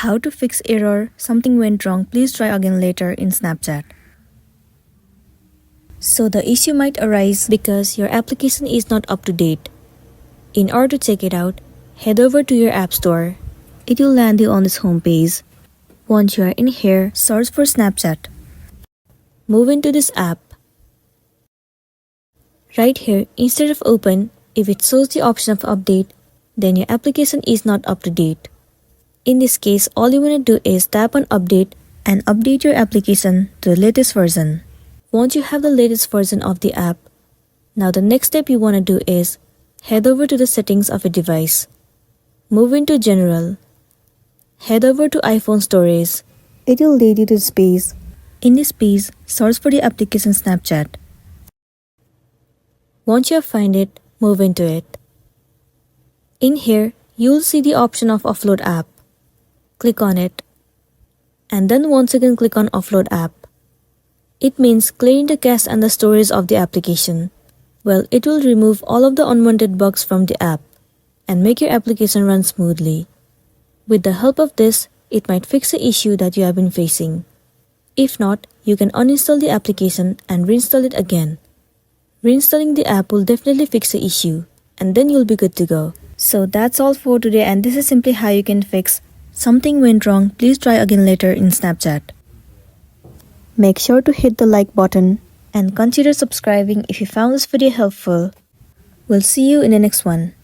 How to fix error, something went wrong, please try again later in Snapchat. So the issue might arise because your application is not up to date. In order to check it out, head over to your app store. It will land you on this homepage. Once you are in here, search for Snapchat. Move into this app. Right here, instead of open, if it shows the option of update, then your application is not up to date. In this case, all you want to do is tap on update and update your application to the latest version. Once you have the latest version of the app, now the next step you want to do is head over to the settings of a device. Move into general. Head over to iPhone storage. It will lead you to this page. In this page, search for the application Snapchat. Once you have found it, move into it. In here, you'll see the option of Offload App. Click on it. And then once again click on Offload App. It means clearing the cache and the storage of the application. Well, it will remove all of the unwanted bugs from the app and make your application run smoothly. With the help of this, it might fix the issue that you have been facing. If not, you can uninstall the application and reinstall it again. Reinstalling the app will definitely fix the issue, and then you'll be good to go. So that's all for today, and this is simply how you can fix something went wrong, please try again later in Snapchat. Make sure to hit the like button and consider subscribing if you found this video helpful. We'll see you in the next one.